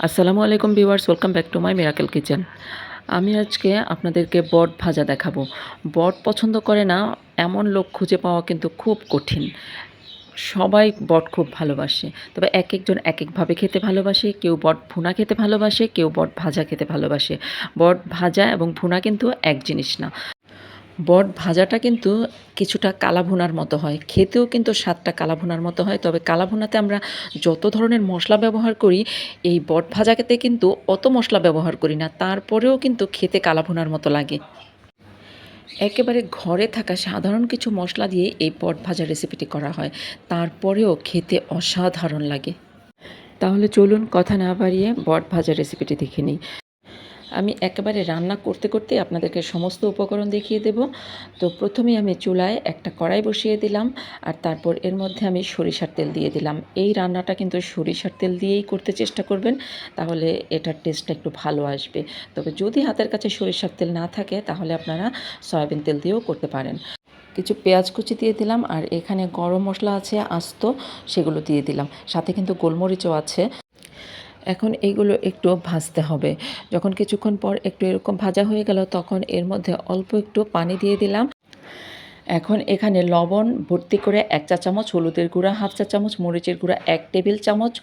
আসসালামু আলাইকুম viewers, welcome back to my miracle kitchen. আমি আজকে আপনাদেরকে বট ভাজা দেখাবো। বট পছন্দ করে না এমন লোক খুঁজে পাওয়া কিন্তু খুব কঠিন। সবাই বট খুব ভালোবাসে। তবে একেকজন একেকভাবে খেতে ভালোবাসে। কেউ বট ভুনা খেতে ভালোবাসে, কেউ বট ভাজা খেতে ভালোবাসে। বট ভাজা এবং ভুনা কিন্তু এক জিনিস না। বট ভাজাটা কিন্তু কিছুটা কালাভুনার মতো হয়, খেতেও কিন্তু স্বাদটা কালাভুনার মতো হয়। তবে কালাভুনাতে আমরা যত ধরনের মশলা ব্যবহার করি, এই বট ভাজাতে কিন্তু অত মশলা ব্যবহার করি না, তারপরেও কিন্তু খেতে কালাভুনার মতো লাগে। একেবারে ঘরে থাকা সাধারণ কিছু মশলা দিয়ে এই বট ভাজা রেসিপিটি করা হয়, তারপরেও খেতে অসাধারণ লাগে। তাহলে চলুন কথা না বাড়িয়ে বট ভাজা রেসিপিটি দেখে নিই। আমি একেবারে রান্না করতে করতে আপনাদেরকে সমস্ত উপকরণ দেখিয়ে দেব। তো প্রথমেই আমি চুলায় একটা কড়াই বসিয়ে দিলাম, আর তারপর এর মধ্যে আমি সরিষার তেল দিয়ে দিলাম। এই রান্নাটা কিন্তু সরিষার তেল দিয়েই করতে চেষ্টা করবেন, তাহলে এটার টেস্টটা একটু ভালো আসবে। তবে যদি হাতের কাছে সরিষার তেল না থাকে তাহলে আপনারা সয়াবিন তেল দিয়েও করতে পারেন। কিছু পেঁয়াজ কুচি দিয়ে দিলাম, আর এখানে গরম মশলা আছে আস্ত, সেগুলো দিয়ে দিলাম। সাথে কিন্তু গোলমরিচও আছে। এখন এইগুলো একটু ভাজতে হবে। যখন কিছুক্ষণ পর একটু এরকম ভাজা হয়ে গেল, তখন এর মধ্যে অল্প একটু পানি দিয়ে দিলাম। এখন এখানে লবণ ভর্তি করে 1 চা চামচ, হলুদের গুঁড়া 1/2 চা চামচ, মরিচের গুঁড়া 1 টেবিল চামচ,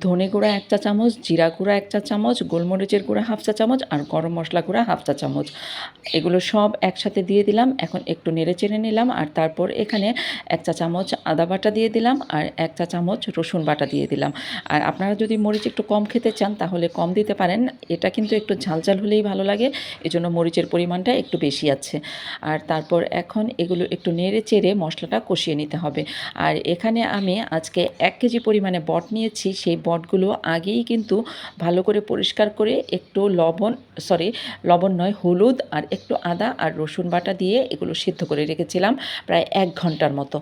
ধনে গুঁড়া 1 চা চামচ, জিরা গুঁড়া 1 চা চামচ, গোলমরিচের গুঁড়া 1/2 চা চামচ, আর গরম মশলা গুঁড়া 1/2 চা চামচ। এগুলো সব একসাথে দিয়ে দিলাম। এখন একটু নেড়ে চেড়ে নিলাম, আর তারপর এখানে 1 চা চামচ আদা বাটা দিয়ে দিলাম, আর 1 চা চামচ রসুন বাটা দিয়ে দিলাম। আর আপনারা যদি মরিচ একটু কম খেতে চান তাহলে কম দিতে পারেন। এটা কিন্তু একটু ঝালঝাল হলেই ভালো লাগে, এজন্য মরিচের পরিমাণটা একটু বেশি আছে। আর তারপর এখন এগুলো একটু নেড়ে চেড়ে মশলাটা কষিয়ে নিতে হবে। আর এখানে আমি আজকে 1 কেজি পরিমাণে বট নিয়েছি। সেই বটগুলো আগেই কিন্তু ভালো করে পরিষ্কার করে একটু লবণ নয়, হলুদ আর একটু আদা আর রসুন বাটা দিয়ে এগুলো সিদ্ধ করে রেখেছিলাম প্রায় 1 ঘন্টার মতো।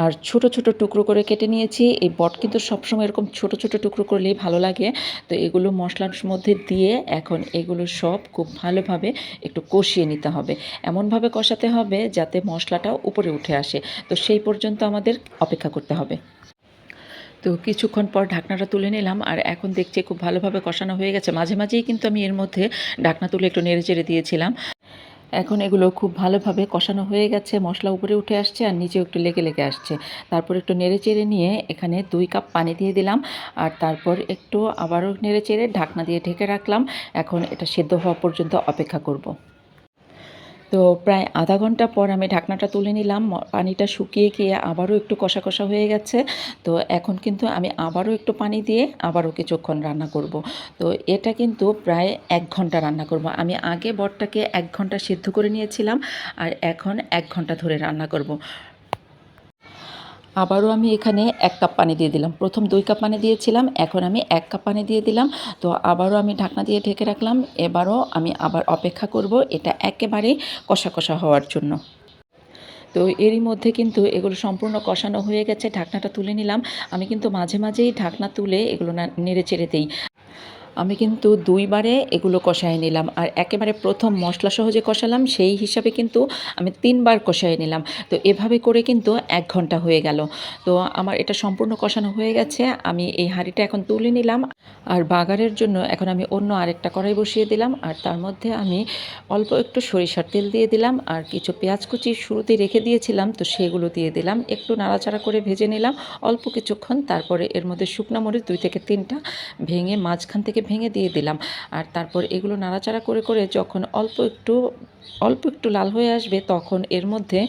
আর ছোট ছোট টুকরো করে কেটে নিয়েছি। এই বট কিন্তু সবসময় এরকম ছোট ছোট টুকরো করলেই ভালো লাগে। তো এগুলো মশলার মধ্যে দিয়ে এখন এগুলো সব খুব ভালোভাবে একটু কষিয়ে নিতে হবে। এমনভাবে কষাতে হবে যাতে মশলাটা উপরে উঠে আসে। তো সেই পর্যন্ত আমাদের অপেক্ষা করতে হবে। তো কিছুক্ষণ পর ঢাকনাটা তুলে নিলাম, আর এখন দেখছি খুব ভালোভাবে কষানো হয়ে গেছে। মাঝে মাঝেই কিন্তু আমি এর মধ্যে ঢাকনা তুলে একটু নেড়েচেড়ে দিয়েছিলাম। এখন এগুলো খুব ভালোভাবে কষানো হয়ে গেছে, মশলা উপরে উঠে আসছে আর নিচেও একটু লেগে লেগে আসছে। তারপর একটু নেড়েচেড়ে নিয়ে এখানে 2 কাপ পানি দিয়ে দিলাম, আর তারপর একটু আবারও নেড়েচেড়ে ঢাকনা দিয়ে ঢেকে রাখলাম। এখন এটা সেদ্ধ হওয়া পর্যন্ত অপেক্ষা করব। তো প্রায় আধা ঘন্টা পর আমি ঢাকনাটা তুলে নিলাম। পানিটা শুকিয়ে গিয়ে আবারও একটু কষা কষা হয়ে গেছে। তো এখন কিন্তু আমি আবারও একটু পানি দিয়ে আবারও কিছুক্ষণ রান্না করব। তো এটা কিন্তু প্রায় 1 ঘন্টা রান্না করব। আমি আগে বটটাকে 1 ঘন্টা সিদ্ধ করে নিয়েছিলাম, আর এখন 1 ঘন্টা ধরে রান্না করব। আবারও আমি এখানে 1 কাপ পানি দিয়ে দিলাম। প্রথম 2 কাপ পানি দিয়েছিলাম, এখন আমি 1 কাপ পানি দিয়ে দিলাম। তো আবারও আমি ঢাকনা দিয়ে ঢেকে রাখলাম। এবারও আমি আবার অপেক্ষা করব এটা একেবারেই কষা কষা হওয়ার জন্য। তো এরই মধ্যে কিন্তু এগুলো সম্পূর্ণ কষানো হয়ে গেছে। ঢাকনাটা তুলে নিলাম। আমি কিন্তু মাঝে মাঝেই ঢাকনা তুলে এগুলো নেড়ে চেড়ে দেই। আমি কিন্তু 2 বারে এগুলো কষায়ে নিলাম, আর একেবারে প্রথম মশলাসহ যে কষালাম সেই হিসাবে কিন্তু আমি 3 বার কষায়ে নিলাম। তো এভাবে করে কিন্তু 1 ঘন্টা হয়ে গেল। তো আমার এটা সম্পূর্ণ কষানো হয়ে গেছে। আমি এই হাঁড়িটা এখন তুলে নিলাম, আর বাগারের জন্য এখন আমি অন্য আরেকটা কড়াই বসিয়ে দিলাম, আর তার মধ্যে আমি অল্প একটু সরিষার তেল দিয়ে দিলাম, আর কিছু পেঁয়াজ কুচি শুরুতেই রেখে দিয়েছিলাম তো সেগুলো দিয়ে দিলাম। একটু নাড়াচাড়া করে ভেজে নিলাম অল্প কিছুক্ষণ। তারপরে এর মধ্যে শুকনো মরিচ 2 থেকে 3টা ভেঙে মাঝখান থেকে ভেঙে দিয়ে দিলাম। আর তারপর এগুলো নাড়াচাড়া করে করে যখন অল্প একটু লাল হয়ে আসবে তখন এর মধ্যে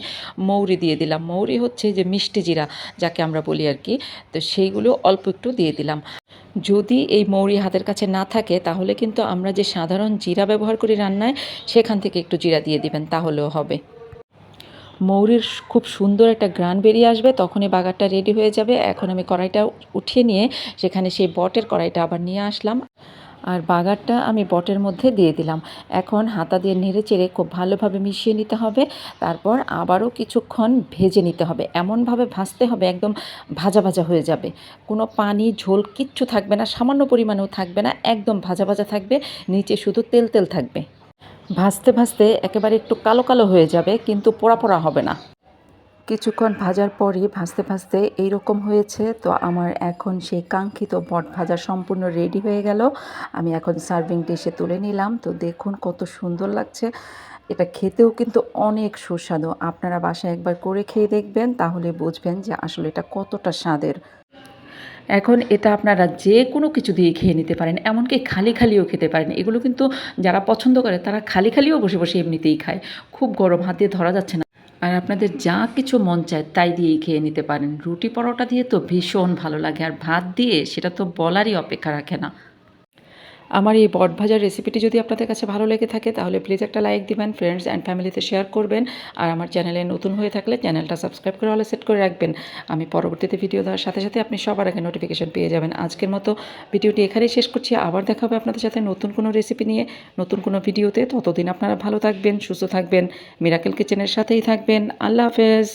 মৌরি দিয়ে দিলাম। মৌরি হচ্ছে যে মিষ্টি জিরা যাকে আমরা বলি আর কি। তো সেইগুলো অল্প একটু দিয়ে দিলাম। যদি এই মৌরি হাতের কাছে না থাকে তাহলে কিন্তু আমরা যে সাধারণ জিরা ব্যবহার করি রান্নায়, সেখান থেকে একটু জিরা দিয়ে দিবেন, তাহলেও হবে। মৌরির খুব সুন্দর একটা ঘ্রাণ বেরিয়ে আসবে, তখনই বাগারটা রেডি হয়ে যাবে। এখন আমি কড়াইটা উঠিয়ে নিয়ে সেখানে সেই বটের কড়াইটা আবার নিয়ে আসলাম, আর বাগারটা আমি বটের মধ্যে দিয়ে দিলাম। এখন হাতা দিয়ে নেড়ে চেড়ে খুব ভালোভাবে মিশিয়ে নিতে হবে। তারপর আবারও কিছুক্ষণ ভেজে নিতে হবে, এমনভাবে ভাজতে হবে একদম ভাজা ভাজা হয়ে যাবে। কোনো পানি ঝোল কিচ্ছু থাকবে না, সামান্য পরিমাণেও থাকবে না, একদম ভাজা ভাজা থাকবে। নিচে শুধু তেল তেল থাকবে। ভাজতে ভাজতে একেবারে একটু কালো কালো হয়ে যাবে, কিন্তু পোড়া পোড়া হবে না। কিছুক্ষণ ভাজার পরই ভাজতে ভাজতে এইরকম হয়েছে। তো আমার এখন সেই কাঙ্ক্ষিত বট ভাজা সম্পূর্ণ রেডি হয়ে গেল। আমি এখন সার্ভিং ডিশে তুলে নিলাম। তো দেখুন কত সুন্দর লাগছে। এটা খেতেও কিন্তু অনেক সুস্বাদু। আপনারা বাসায় একবার করে খেয়ে দেখবেন, তাহলে বুঝবেন যে আসলে এটা কতটা স্বাদের। এখন এটা আপনারা যে কোনো কিছু দিয়ে খেয়ে নিতে পারেন, এমনকি খালি খালিও খেতে পারেন। এগুলো কিন্তু যারা পছন্দ করে তারা খালি খালিও বসে বসে এমনিতেই খায়। খুব গরম, হাত দিয়ে ধরা যাচ্ছে না। আর আপনাদের যা কিছু মন চায় তাই দিয়েই খেয়ে নিতে পারেন। রুটি পরোটা দিয়ে তো ভীষণ ভালো লাগে, আর ভাত দিয়ে সেটা তো বলারই অপেক্ষা রাখে না। আমার এই বট ভাজার রেসিপিটি যদি আপনাদের কাছে ভালো লেগে থাকে তাহলে প্লিজ একটা লাইক দিবেন, ফ্রেন্ডস অ্যান্ড ফ্যামিলিতে শেয়ার করবেন। আর আমার চ্যানেলে নতুন হয়ে থাকলে চ্যানেলটা সাবস্ক্রাইব করে অলে সেট করে রাখবেন। আমি পরবর্তীতে ভিডিও দেওয়ার সাথে সাথে আপনি সবার আগে নোটিফিকেশন পেয়ে যাবেন। আজকের মতো ভিডিওটি এখানেই শেষ করছি। আবার দেখা হবে আপনাদের সাথে নতুন কোনো রেসিপি নিয়ে, নতুন কোনো ভিডিওতে। ততদিন আপনারা ভালো থাকবেন, সুস্থ থাকবেন, মিরাকেল কিচেনের সাথেই থাকবেন। আল্লাহ হাফেজ।